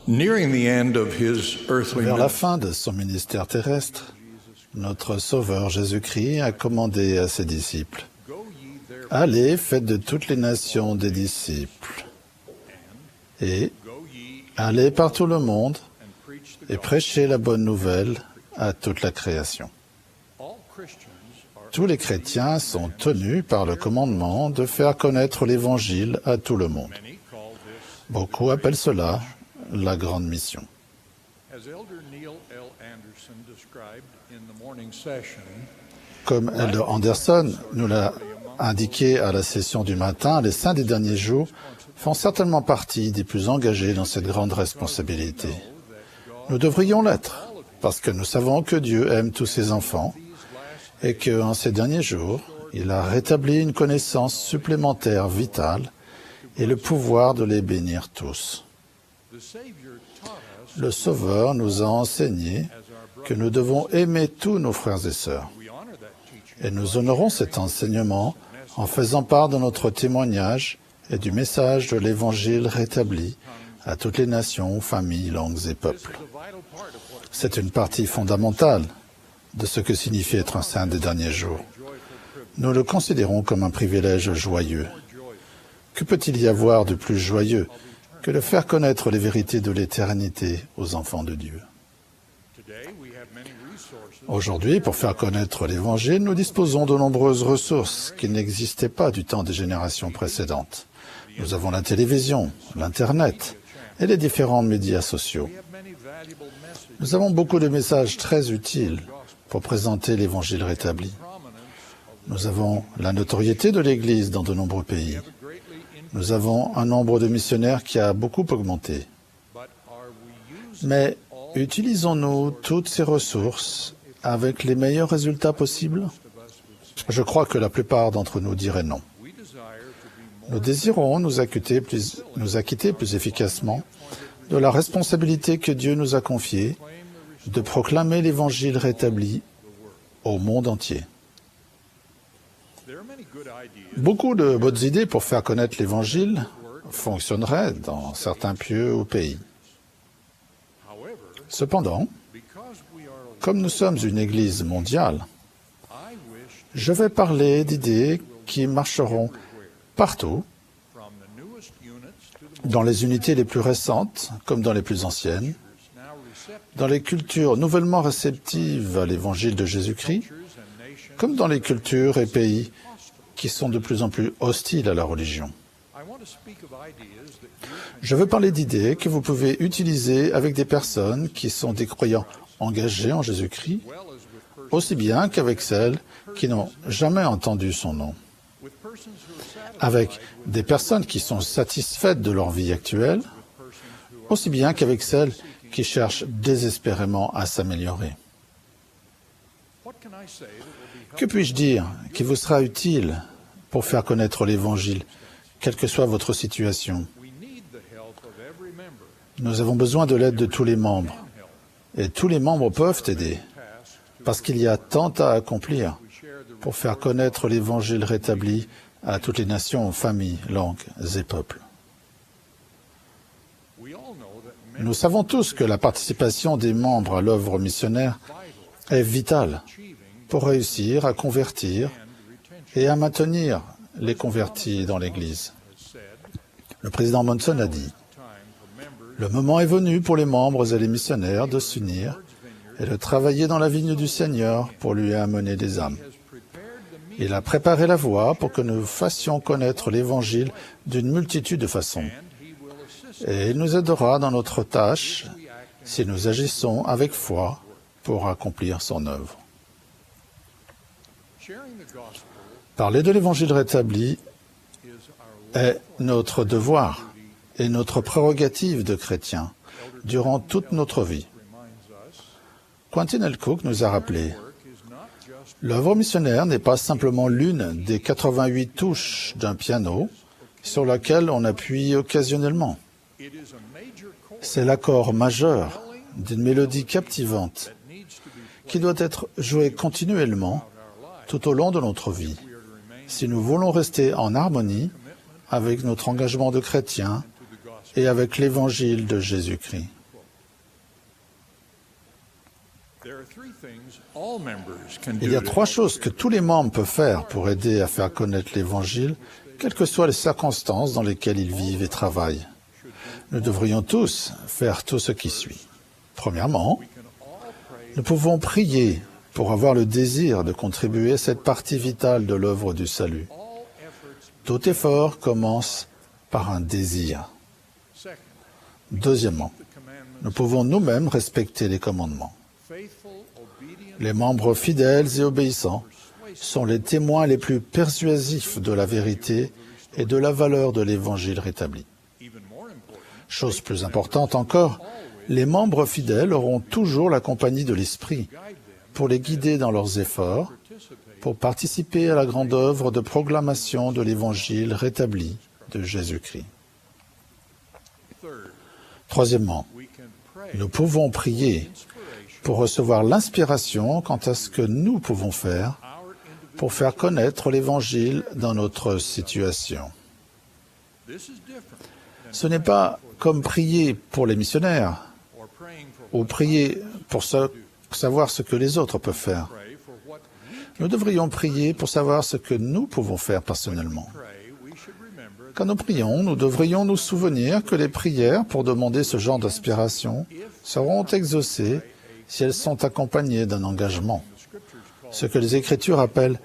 Nearing the end of his earthly Vers la ministry, fin de son ministère terrestre, notre Sauveur Jésus-Christ a commandé à ses disciples, « Allez, faites de toutes les nations des disciples, et allez par tout le monde et prêchez la bonne nouvelle à toute la création. » Tous les chrétiens sont tenus par le commandement de faire connaître l'Évangile à tout le monde. Beaucoup appellent cela la grande mission. Comme Elder Anderson nous l'a indiqué à la session du matin, les saints des derniers jours font certainement partie des plus engagés dans cette grande responsabilité. Nous devrions l'être, parce que nous savons que Dieu aime tous ses enfants et qu'en ces derniers jours, il a rétabli une connaissance supplémentaire vitale et le pouvoir de les bénir tous. Le Sauveur nous a enseigné que nous devons aimer tous nos frères et sœurs. Et nous honorons cet enseignement en faisant part de notre témoignage et du message de l'Évangile rétabli à toutes les nations, familles, langues et peuples. C'est une partie fondamentale de ce que signifie être un saint des derniers jours. Nous le considérons comme un privilège joyeux. Que peut-il y avoir de plus joyeux que de faire connaître les vérités de l'éternité aux enfants de Dieu? Aujourd'hui, pour faire connaître l'Évangile, nous disposons de nombreuses ressources qui n'existaient pas du temps des générations précédentes. Nous avons la télévision, l'Internet et les différents médias sociaux. Nous avons beaucoup de messages très utiles pour présenter l'Évangile rétabli. Nous avons la notoriété de l'Église dans de nombreux pays. Nous avons un nombre de missionnaires qui a beaucoup augmenté. Mais utilisons-nous toutes ces ressources avec les meilleurs résultats possibles? Je crois que la plupart d'entre nous diraient non. Nous désirons nous acquitter plus efficacement de la responsabilité que Dieu nous a confiée de proclamer l'Évangile rétabli au monde entier. Beaucoup de bonnes idées pour faire connaître l'Évangile fonctionneraient dans certains lieux ou pays. Cependant, comme nous sommes une Église mondiale, je vais parler d'idées qui marcheront partout, dans les unités les plus récentes comme dans les plus anciennes, dans les cultures nouvellement réceptives à l'Évangile de Jésus-Christ, comme dans les cultures et pays qui sont de plus en plus hostiles à la religion. Je veux parler d'idées que vous pouvez utiliser avec des personnes qui sont des croyants engagés en Jésus-Christ, aussi bien qu'avec celles qui n'ont jamais entendu son nom. Avec des personnes qui sont satisfaites de leur vie actuelle, aussi bien qu'avec celles qui cherchent désespérément à s'améliorer. Que puis-je dire qui vous sera utile pour faire connaître l'Évangile, quelle que soit votre situation? Nous avons besoin de l'aide de tous les membres, et tous les membres peuvent aider, parce qu'il y a tant à accomplir pour faire connaître l'Évangile rétabli à toutes les nations, familles, langues et peuples. Nous savons tous que la participation des membres à l'œuvre missionnaire est vitale pour réussir à convertir et à maintenir les convertis dans l'Église. Le président Monson a dit, « Le moment est venu pour les membres et les missionnaires de s'unir et de travailler dans la vigne du Seigneur pour lui amener des âmes. Il a préparé la voie pour que nous fassions connaître l'Évangile d'une multitude de façons. Et il nous aidera dans notre tâche si nous agissons avec foi pour accomplir son œuvre. » Parler de l'Évangile rétabli est notre devoir et notre prérogative de chrétiens durant toute notre vie. Quentin L. Cook nous a rappelé, « L'œuvre missionnaire n'est pas simplement l'une des 88 touches d'un piano sur laquelle on appuie occasionnellement. C'est l'accord majeur d'une mélodie captivante qui doit être jouée continuellement tout au long de notre vie, si nous voulons rester en harmonie avec notre engagement de chrétien et avec l'Évangile de Jésus-Christ. Il y a 3 choses que tous les membres peuvent faire pour aider à faire connaître l'Évangile, quelles que soient les circonstances dans lesquelles ils vivent et travaillent. Nous devrions tous faire tout ce qui suit. Premièrement, nous pouvons prier pour avoir le désir de contribuer à cette partie vitale de l'œuvre du salut. Tout effort commence par un désir. Deuxièmement, nous pouvons nous-mêmes respecter les commandements. Les membres fidèles et obéissants sont les témoins les plus persuasifs de la vérité et de la valeur de l'Évangile rétabli. Chose plus importante encore, les membres fidèles auront toujours la compagnie de l'Esprit pour les guider dans leurs efforts, pour participer à la grande œuvre de proclamation de l'Évangile rétabli de Jésus-Christ. Troisièmement, nous pouvons prier pour recevoir l'inspiration quant à ce que nous pouvons faire pour faire connaître l'Évangile dans notre situation. Ce n'est pas comme prier pour les missionnaires ou prier pour savoir ce que les autres peuvent faire. Nous devrions prier pour savoir ce que nous pouvons faire personnellement. Quand nous prions, nous devrions nous souvenir que les prières pour demander ce genre d'inspiration seront exaucées si elles sont accompagnées d'un engagement, ce que les Écritures appellent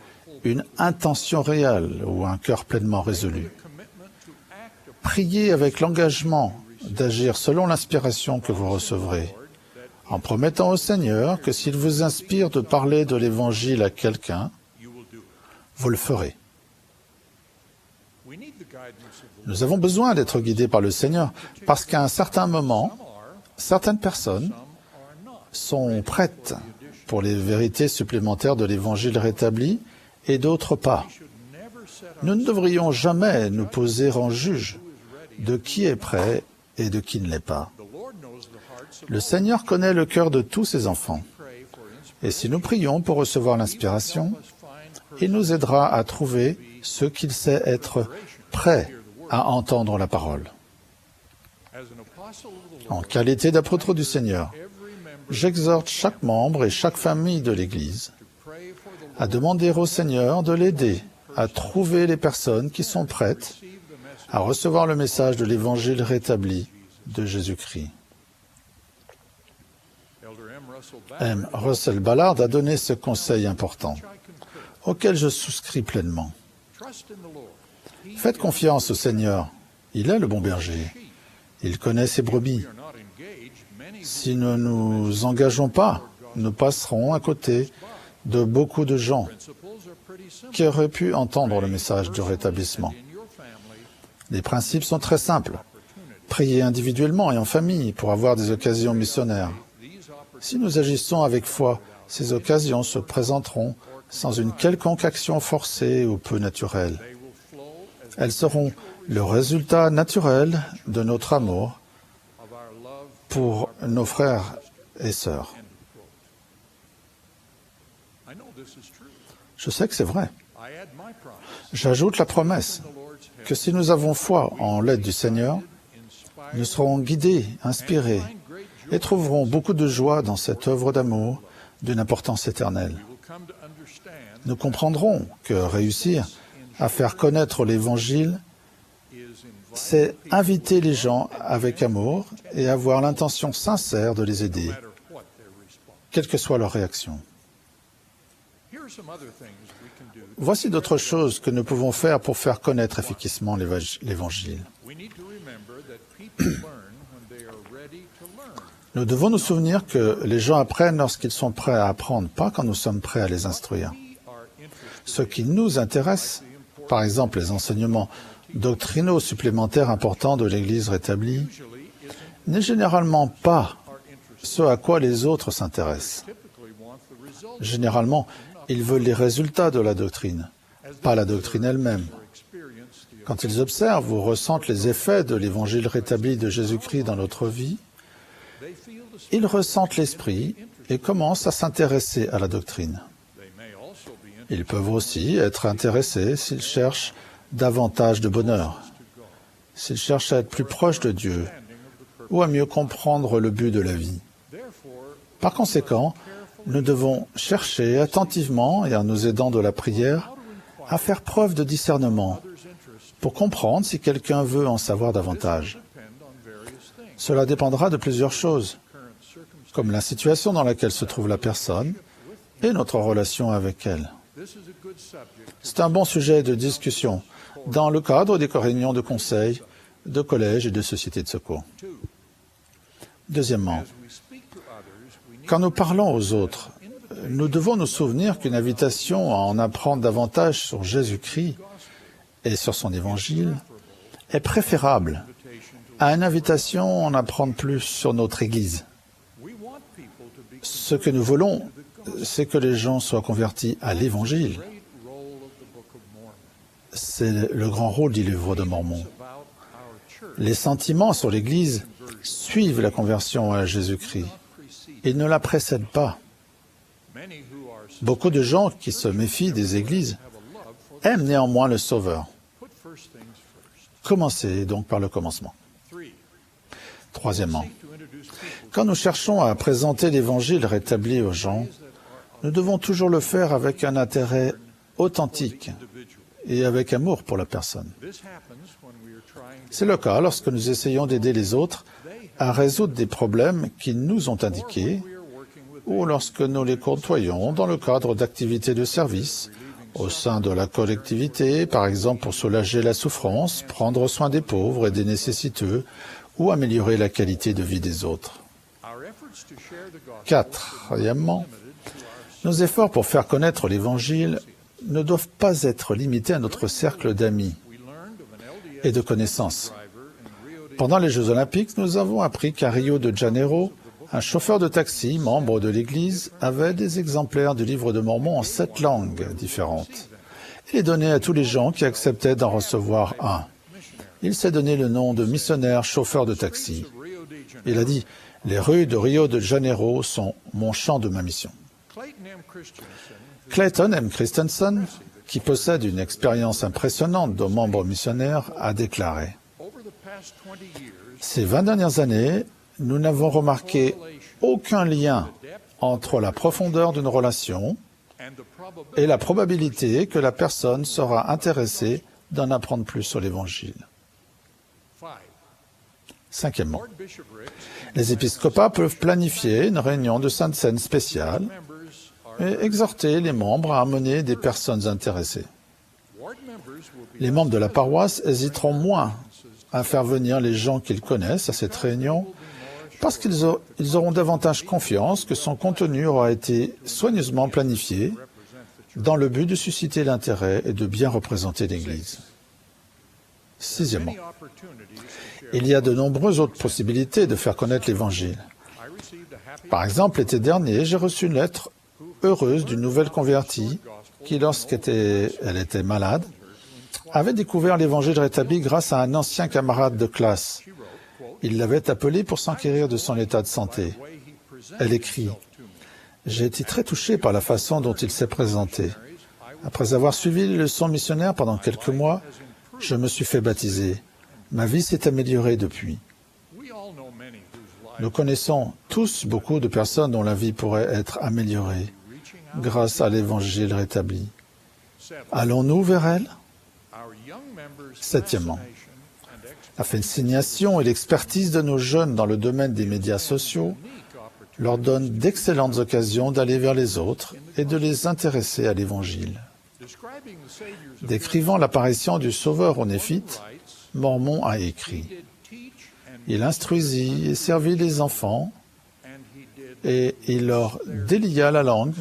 une intention réelle ou un cœur pleinement résolu. Priez avec l'engagement d'agir selon l'inspiration que vous recevrez, en promettant au Seigneur que s'il vous inspire de parler de l'Évangile à quelqu'un, vous le ferez. Nous avons besoin d'être guidés par le Seigneur, parce qu'à un certain moment, certaines personnes sont prêtes pour les vérités supplémentaires de l'Évangile rétabli et d'autres pas. Nous ne devrions jamais nous poser en juge de qui est prêt et de qui ne l'est pas. Le Seigneur connaît le cœur de tous ses enfants. Et si nous prions pour recevoir l'inspiration, il nous aidera à trouver ceux qu'il sait être prêts à entendre la parole. En qualité d'apôtre du Seigneur, j'exhorte chaque membre et chaque famille de l'Église à demander au Seigneur de l'aider à trouver les personnes qui sont prêtes à recevoir le message de l'Évangile rétabli de Jésus-Christ. M. Russell Ballard a donné ce conseil important, auquel je souscris pleinement. Faites confiance au Seigneur, il est le bon berger, il connaît ses brebis. Si nous ne nous engageons pas, nous passerons à côté de beaucoup de gens qui auraient pu entendre le message du rétablissement. Les principes sont très simples. Priez individuellement et en famille pour avoir des occasions missionnaires. Si nous agissons avec foi, ces occasions se présenteront sans une quelconque action forcée ou peu naturelle. Elles seront le résultat naturel de notre amour pour nos frères et sœurs. Je sais que c'est vrai. J'ajoute la promesse que si nous avons foi en l'aide du Seigneur, nous serons guidés, inspirés et trouverons beaucoup de joie dans cette œuvre d'amour d'une importance éternelle. Nous comprendrons que réussir à faire connaître l'Évangile, c'est inviter les gens avec amour et avoir l'intention sincère de les aider, quelle que soit leur réaction. Voici d'autres choses que nous pouvons faire pour faire connaître efficacement l'Évangile. Nous devons nous souvenir que les gens apprennent lorsqu'ils sont prêts à apprendre, pas quand nous sommes prêts à les instruire. Ce qui nous intéresse, par exemple les enseignements doctrinaux supplémentaires importants de l'Église rétablie, n'est généralement pas ce à quoi les autres s'intéressent. Généralement, ils veulent les résultats de la doctrine, pas la doctrine elle-même. Quand ils observent ou ressentent les effets de l'Évangile rétabli de Jésus-Christ dans notre vie, ils ressentent l'Esprit et commencent à s'intéresser à la doctrine. Ils peuvent aussi être intéressés s'ils cherchent davantage de bonheur, s'ils cherchent à être plus proches de Dieu ou à mieux comprendre le but de la vie. Par conséquent, Nous devons chercher attentivement et en nous aidant de la prière à faire preuve de discernement pour comprendre si quelqu'un veut en savoir davantage. Cela dépendra de plusieurs choses, comme la situation dans laquelle se trouve la personne et notre relation avec elle. C'est un bon sujet de discussion dans le cadre des réunions de conseil, de collèges et de sociétés de secours. Deuxièmement, quand nous parlons aux autres, nous devons nous souvenir qu'une invitation à en apprendre davantage sur Jésus-Christ et sur son Évangile est préférable à une invitation à en apprendre plus sur notre Église. Ce que nous voulons, c'est que les gens soient convertis à l'Évangile. C'est le grand rôle du livre de Mormon. Les sentiments sur l'Église suivent la conversion à Jésus-Christ. Ils ne la précèdent pas. Beaucoup de gens qui se méfient des églises aiment néanmoins le Sauveur. Commencez donc par le commencement. Troisièmement, quand nous cherchons à présenter l'Évangile rétabli aux gens, nous devons toujours le faire avec un intérêt authentique et avec amour pour la personne. C'est le cas lorsque nous essayons d'aider les autres à résoudre des problèmes qu'ils nous ont indiqués ou lorsque nous les côtoyons dans le cadre d'activités de service au sein de la collectivité, par exemple pour soulager la souffrance, prendre soin des pauvres et des nécessiteux ou améliorer la qualité de vie des autres. Quatrièmement, nos efforts pour faire connaître l'Évangile ne doivent pas être limités à notre cercle d'amis et de connaissances. Pendant les Jeux olympiques, nous avons appris qu'à Rio de Janeiro, un chauffeur de taxi, membre de l'Église, avait des exemplaires du livre de Mormon en 7 langues différentes. Il les donnait à tous les gens qui acceptaient d'en recevoir un. Il s'est donné le nom de missionnaire chauffeur de taxi. Il a dit « Les rues de Rio de Janeiro sont mon champ de ma mission ». Clayton M. Christensen, qui possède une expérience impressionnante de membre missionnaire, a déclaré « Ces 20 dernières années, nous n'avons remarqué aucun lien entre la profondeur d'une relation et la probabilité que la personne sera intéressée d'en apprendre plus sur l'Évangile. » Cinquièmement, les épiscopats peuvent planifier une réunion de Sainte Seine spéciale et exhorter les membres à amener des personnes intéressées. Les membres de la paroisse hésiteront moins à faire venir les gens qu'ils connaissent à cette réunion parce qu'ils auront davantage confiance que son contenu aura été soigneusement planifié dans le but de susciter l'intérêt et de bien représenter l'Église. Sixièmement, il y a de nombreuses autres possibilités de faire connaître l'Évangile. Par exemple, l'été dernier, j'ai reçu une lettre heureuse d'une nouvelle convertie qui, lorsqu'elle était malade, avait découvert l'Évangile rétabli grâce à un ancien camarade de classe. Il l'avait appelé pour s'enquérir de son état de santé. Elle écrit « J'ai été très touché par la façon dont il s'est présenté. Après avoir suivi les leçons missionnaires pendant quelques mois, je me suis fait baptiser. Ma vie s'est améliorée depuis. » Nous connaissons tous beaucoup de personnes dont la vie pourrait être améliorée grâce à l'Évangile rétabli. Allons-nous vers elles? Septièmement, la fascination et l'expertise de nos jeunes dans le domaine des médias sociaux leur donnent d'excellentes occasions d'aller vers les autres et de les intéresser à l'Évangile. Décrivant l'apparition du Sauveur aux Néphites, Mormon a écrit « Il instruisit et servit les enfants, et il leur délia la langue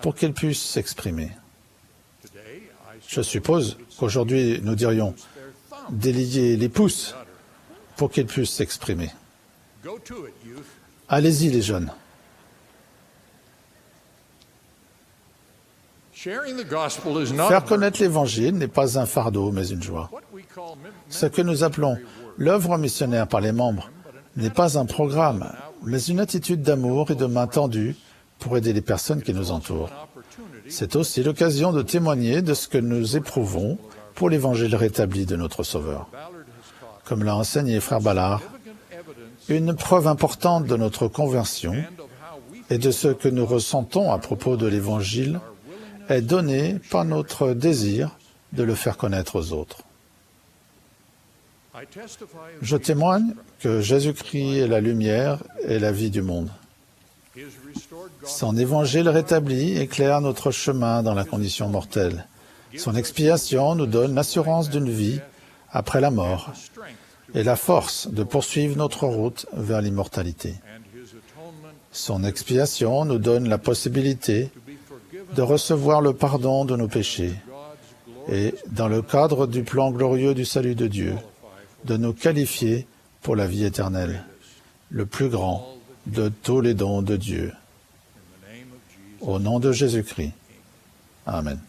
pour qu'ils puissent s'exprimer. » Je suppose qu'aujourd'hui, nous dirions « délier les pouces pour qu'ils puissent s'exprimer. » Allez-y, les jeunes. Faire connaître l'Évangile n'est pas un fardeau, mais une joie. Ce que nous appelons l'œuvre missionnaire par les membres n'est pas un programme, mais une attitude d'amour et de main tendue pour aider les personnes qui nous entourent. C'est aussi l'occasion de témoigner de ce que nous éprouvons pour l'Évangile rétabli de notre Sauveur. Comme l'a enseigné Frère Ballard, une preuve importante de notre conversion et de ce que nous ressentons à propos de l'Évangile est donné par notre désir de le faire connaître aux autres. Je témoigne que Jésus-Christ est la lumière et la vie du monde. Son évangile rétabli éclaire notre chemin dans la condition mortelle. Son expiation nous donne l'assurance d'une vie après la mort et la force de poursuivre notre route vers l'immortalité. Son expiation nous donne la possibilité de recevoir le pardon de nos péchés et, dans le cadre du plan glorieux du salut de Dieu, de nous qualifier pour la vie éternelle, le plus grand de tous les dons de Dieu. Au nom de Jésus-Christ. Amen.